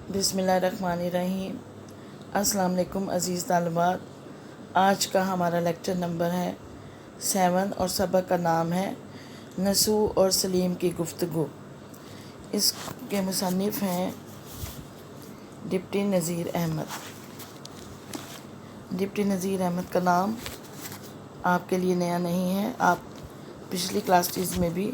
بسم اللہ الرحمن الرحیم۔ السلام علیکم عزیز طالبات، آج کا ہمارا لیکچر نمبر ہے 7 اور سبق کا نام ہے نسو اور سلیم کی گفتگو۔ اس کے مصنف ہیں ڈپٹی نذیر احمد۔ ڈپٹی نذیر احمد کا نام آپ کے لیے نیا نہیں ہے، آپ پچھلی کلاسز میں بھی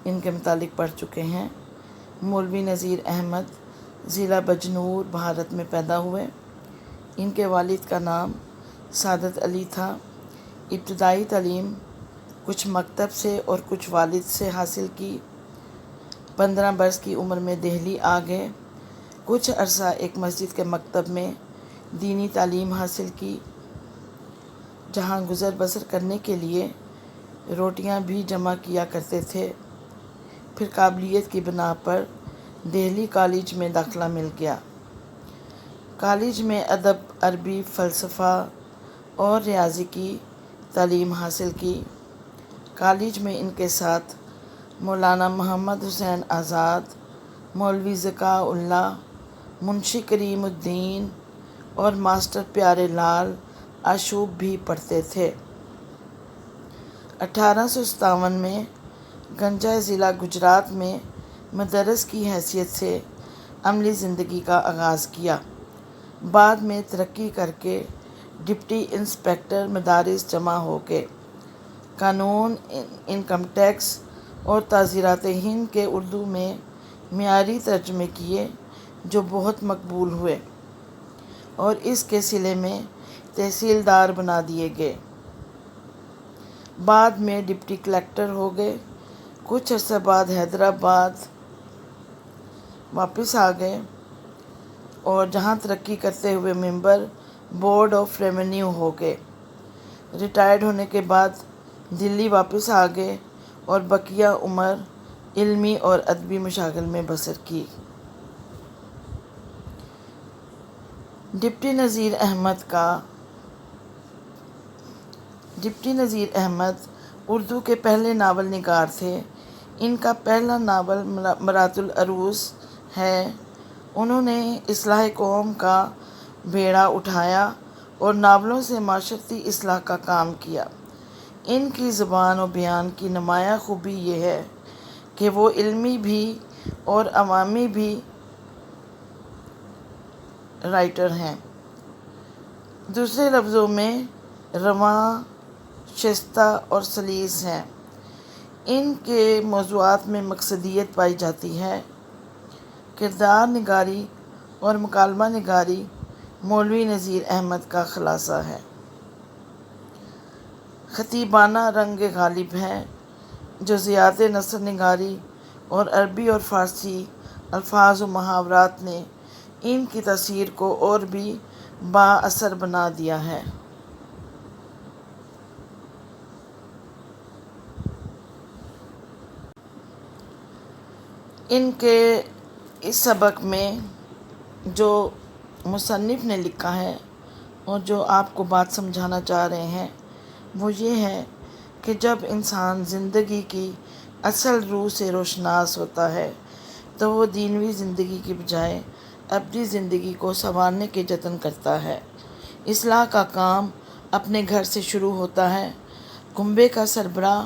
ان کے متعلق پڑھ چکے ہیں۔ مولوی نذیر احمد ضلع بجنور بھارت میں پیدا ہوئے۔ ان کے والد کا نام سعادت علی تھا۔ ابتدائی تعلیم کچھ مکتب سے اور کچھ والد سے حاصل کی۔ 15 برس کی عمر میں دہلی آ گئے۔ کچھ عرصہ ایک مسجد کے مکتب میں دینی تعلیم حاصل کی، جہاں گزر بسر کرنے کے لیے روٹیاں بھی جمع کیا کرتے تھے۔ پھر قابلیت کی بنا پر دہلی کالج میں داخلہ مل گیا۔ کالج میں ادب، عربی، فلسفہ اور ریاضی کی تعلیم حاصل کی۔ کالج میں ان کے ساتھ مولانا محمد حسین آزاد، مولوی ذکاء اللہ، منشی کریم الدین اور ماسٹر پیارے لال آشوب بھی پڑھتے تھے۔ 1857 میں گنجا ضلع گجرات میں مدرس کی حیثیت سے عملی زندگی کا آغاز کیا۔ بعد میں ترقی کر کے ڈپٹی انسپکٹر مدارس جمع ہو گئے۔ قانون، انکم ٹیکس اور تعزیرات ہند کے اردو میں معیاری ترجمے کیے جو بہت مقبول ہوئے، اور اس کے صلے میں تحصیلدار بنا دیے گئے۔ بعد میں ڈپٹی کلکٹر ہو گئے۔ کچھ عرصہ بعد حیدرآباد واپس آ گئے، اور جہاں ترقی کرتے ہوئے ممبر بورڈ آف ریونیو ہو گئے۔ ریٹائرڈ ہونے کے بعد دلی واپس آ گئے اور بقیہ عمر علمی اور ادبی مشاغل میں بسر کی۔ ڈپٹی نذیر احمد اردو کے پہلے ناول نگار تھے۔ ان کا پہلا ناول مرات العروس ہے۔ انہوں نے اصلاح قوم کا بیڑا اٹھایا اور ناولوں سے معاشرتی اصلاح کا کام کیا۔ ان کی زبان و بیان کی نمایاں خوبی یہ ہے کہ وہ علمی بھی اور عوامی بھی رائٹر ہیں۔ دوسرے لفظوں میں رواں، شائستہ اور سلیس ہیں۔ ان کے موضوعات میں مقصدیت پائی جاتی ہے۔ کردار نگاری اور مکالمہ نگاری مولوی نذیر احمد کا خلاصہ ہے۔ خطیبانہ رنگ غالب ہے، جزیات نثر نگاری اور عربی اور فارسی الفاظ و محاورات نے ان کی تاثیر کو اور بھی بااثر بنا دیا ہے۔ ان کے اس سبق میں جو مصنف نے لکھا ہے اور جو آپ کو بات سمجھانا چاہ رہے ہیں وہ یہ ہے کہ جب انسان زندگی کی اصل روح سے روشناس ہوتا ہے تو وہ دنیوی زندگی کی بجائے اپنی زندگی کو سنوارنے کے جتن کرتا ہے۔ اصلاح کا کام اپنے گھر سے شروع ہوتا ہے۔ کنبے کا سربراہ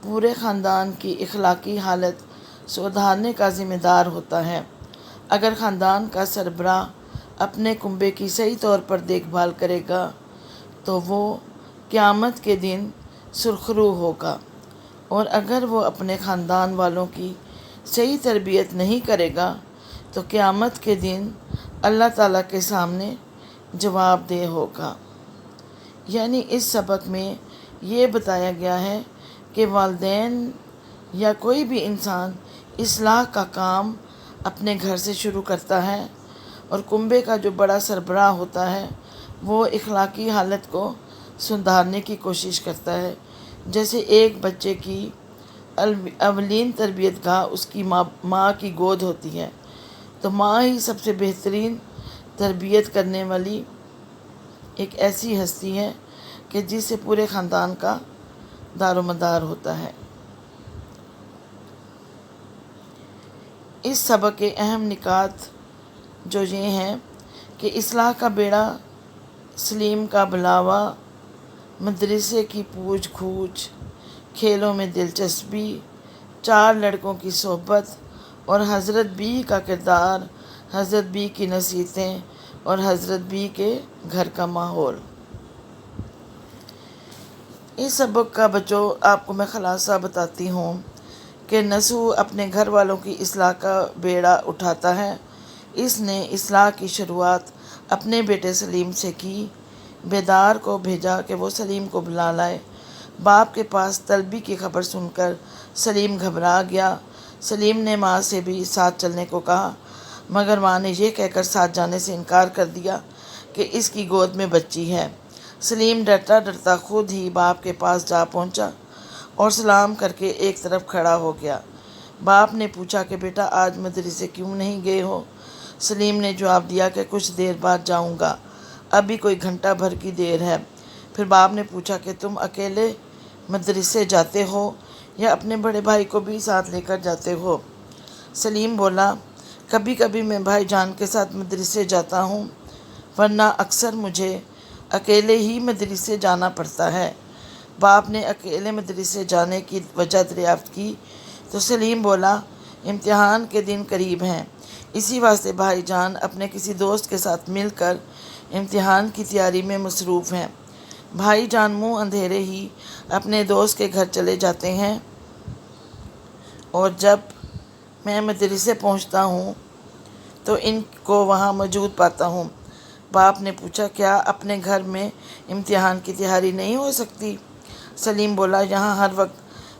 پورے خاندان کی اخلاقی حالت سدھارنے کا ذمہ دار ہوتا ہے۔ اگر خاندان کا سربراہ اپنے کنبے کی صحیح طور پر دیکھ بھال کرے گا تو وہ قیامت کے دن سرخرو ہوگا، اور اگر وہ اپنے خاندان والوں کی صحیح تربیت نہیں کرے گا تو قیامت کے دن اللہ تعالیٰ کے سامنے جواب دہ ہوگا۔ یعنی اس سبق میں یہ بتایا گیا ہے کہ والدین یا کوئی بھی انسان اصلاح کا کام اپنے گھر سے شروع کرتا ہے، اور کنبے کا جو بڑا سربراہ ہوتا ہے وہ اخلاقی حالت کو سدھارنے کی کوشش کرتا ہے۔ جیسے ایک بچے کی اولین تربیت گاہ اس کی ماں کی گود ہوتی ہے، تو ماں ہی سب سے بہترین تربیت کرنے والی ایک ایسی ہستی ہے کہ جس سے پورے خاندان کا دار و مدار ہوتا ہے۔ اس سبق کے اہم نکات जो ये हैं कि इस्लाह का बेड़ा, सलीम का बुलावा, मदरसे की पूछ खूछ, खेलों में दिलचस्पी, 4 लड़कों की सोहबत और हज़रत बी का किरदार, हज़रत बी की नसीहतें और हज़रत बी के घर का माहौल। इस सबक का बच्चों आपको मैं ख़ुलासा बताती हूँ कि नसू अपने घर वालों की इस्लाह का बेड़ा उठाता है। इसने इस्लाह की शुरुआत अपने बेटे सलीम से की। बेदार को भेजा कि वो सलीम को बुला लाए। बाप के पास तलबी की खबर सुनकर सलीम घबरा गया। सलीम ने माँ से भी साथ चलने को कहा, मगर माँ ने यह कहकर साथ जाने से इनकार कर दिया कि इसकी गोद में बच्ची है। सलीम डरता डरता खुद ही बाप के पास जा पहुंचा और सलाम करके एक तरफ खड़ा हो गया। बाप ने पूछा कि बेटा आज मदरसे क्यों नहीं गए हो? सलीम ने जवाब दिया कि कुछ देर बाद जाऊंगा, अभी कोई घंटा भर की देर है। फिर बाप ने पूछा कि तुम अकेले मदरसे जाते हो या अपने बड़े भाई को भी साथ लेकर जाते हो? सलीम बोला, कभी कभी मैं भाई जान के साथ मदरसे जाता हूँ, वरना अक्सर मुझे अकेले ही मदरसे जाना पड़ता है। बाप ने अकेले मदरसे जाने की वजह दरियाफ्त की तो सलीम बोला, इम्तिहान के दिन करीब हैं, इसी वास्ते भाईजान अपने किसी दोस्त के साथ मिलकर इम्तिहान की तैयारी में मसरूफ़ हैं। भाईजान मुँह अंधेरे ही अपने दोस्त के घर चले जाते हैं और जब मैं मदरसे पहुंचता हूं तो इनको वहां मौजूद पाता हूं। बाप ने पूछा, क्या अपने घर में इम्तिहान की तैयारी नहीं हो सकती? सलीम बोला, यहाँ हर वक्त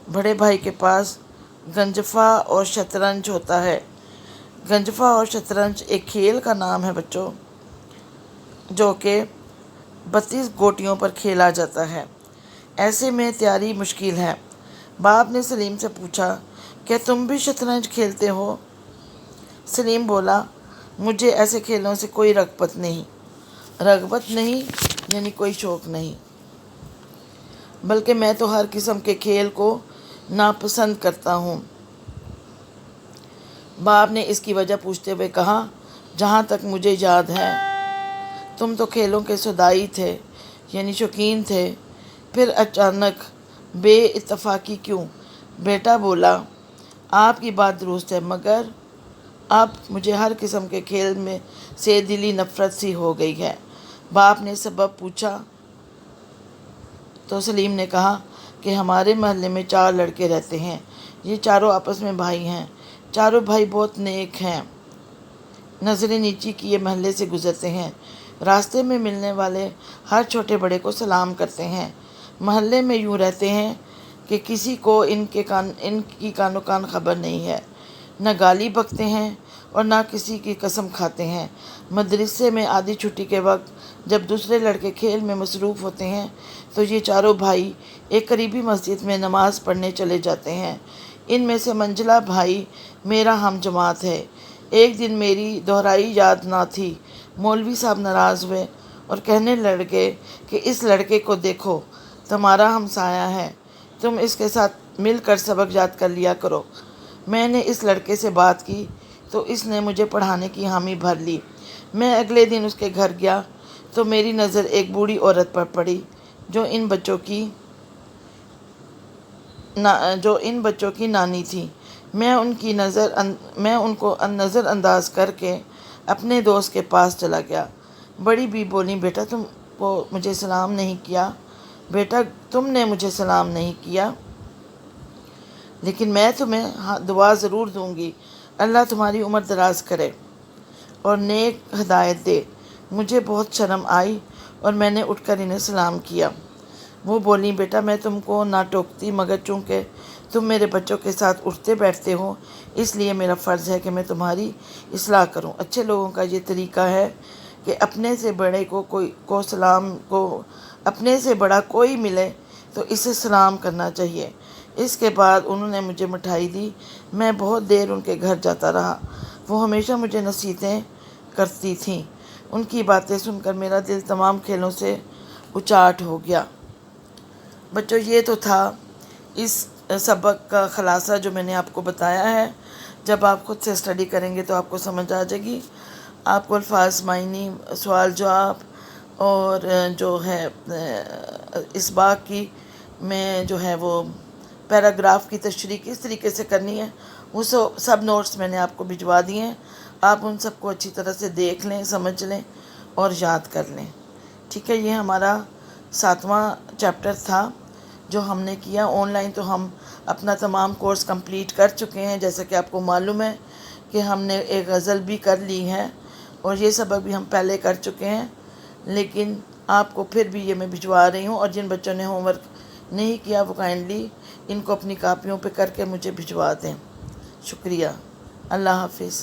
बड़े भाई के पास गंजफा और शतरंज होता है। गंजफा और शतरंज एक खेल का नाम है बच्चों, जो कि 32 गोटियों पर खेला जाता है। ऐसे में तैयारी मुश्किल है। बाप ने सलीम से पूछा, क्या तुम भी शतरंज खेलते हो? सलीम बोला, मुझे ऐसे खेलों से कोई रगबत नहीं यानी कोई शौक़ नहीं, बल्कि मैं तो हर किस्म के खेल को नापसंद करता हूँ। बाप ने इसकी वजह पूछते हुए कहा, जहाँ तक मुझे याद है तुम तो खेलों के सुदाई थे यानी शौकीन थे, फिर अचानक बेइत्तफाकी क्यों? बेटा बोला, आपकी बात दुरुस्त है, मगर अब मुझे हर किस्म के खेल में से दिली नफ़रत सी हो गई है। बाप ने सबब पूछा तो सलीम ने कहा कि हमारे महल्ले में 4 लड़के रहते हैं। ये चारों आपस में भाई हैं। चारों भाई बहुत नेक हैं। नज़रें नीची किए महल्ले से गुज़रते हैं। रास्ते में मिलने वाले हर छोटे बड़े को सलाम करते हैं। महल्ले में यूँ रहते हैं कि किसी को इनकी कानो कान खबर नहीं है। न गाली बकते हैं और न किसी की कसम खाते हैं। मदरसे में आधी छुट्टी के वक्त जब दूसरे लड़के खेल में मसरूफ़ होते हैं तो ये चारों भाई एक करीबी मस्जिद में नमाज़ पढ़ने चले जाते हैं। इनमें से मंजिला भाई मेरा हम जमात है। एक दिन मेरी दोहराई याद ना थी। मौलवी साहब नाराज़ हुए और कहने लगे कि इस लड़के को देखो, तुम्हारा हमसाया है, तुम इसके साथ मिलकर सबक याद कर लिया करो। मैंने इस लड़के से बात की तो इसने मुझे पढ़ाने की हामी भर ली। मैं अगले दिन उसके घर गया तो मेरी नज़र एक बूढ़ी औरत पर पड़ी जो इन बच्चों की नानी थी। मैं उनको नज़रअंदाज करके अपने दोस्त के पास चला गया। बड़ी बी बोली, बेटा तुमने मुझे सलाम नहीं किया, लेकिन मैं तुम्हें दुआ ज़रूर दूंगी। अल्लाह तुम्हारी उम्र दराज करे और नेक हिदायत दे। मुझे बहुत शर्म आई और मैंने उठकर इन्हें सलाम किया। वो बोली, बेटा मैं तुमको ना टोकती, मगर चूँकि तुम मेरे बच्चों के साथ उठते बैठते हो इसलिए मेरा फ़र्ज़ है कि मैं तुम्हारी इस्लाह करूं। अच्छे लोगों का ये तरीका है कि अपने से बड़ा कोई मिले तो इसे सलाम करना चाहिए। इसके बाद उन्होंने मुझे मिठाई दी। मैं बहुत देर उनके घर जाता रहा। वो हमेशा मुझे नसीहतें करती थीं। उनकी बातें सुनकर मेरा दिल तमाम खेलों से उचाट हो गया। बच्चों, ये तो था इस सबक का ख़ुलासा जो मैंने आपको बताया है। जब आप खुद से स्टडी करेंगे तो आपको समझ आ जाएगी। آپ کو الفاظ معنی سوال جواب اور جو ہے اس بات کی میں جو ہے وہ پیراگراف کی تشریح کس طریقے سے کرنی ہے وہ سب نوٹس میں نے آپ کو بھجوا دیے ہیں. آپ ان سب کو اچھی طرح سے دیکھ لیں، سمجھ لیں اور یاد کر لیں. ٹھیک ہے، یہ ہمارا 7واں چیپٹر تھا جو ہم نے کیا. آن لائن تو ہم اپنا تمام کورس کمپلیٹ کر چکے ہیں، جیسا کہ آپ کو معلوم ہے کہ ہم نے ایک غزل بھی کر لی ہے اور یہ سبق بھی ہم پہلے کر چکے ہیں. لیکن آپ کو پھر بھی یہ میں بھجوا رہی ہوں، اور جن بچوں نے ہوم ورک نہیں کیا وہ کائنڈلی ان کو اپنی کاپیوں پہ کر کے مجھے بھجوا دیں. شکریہ. اللہ حافظ.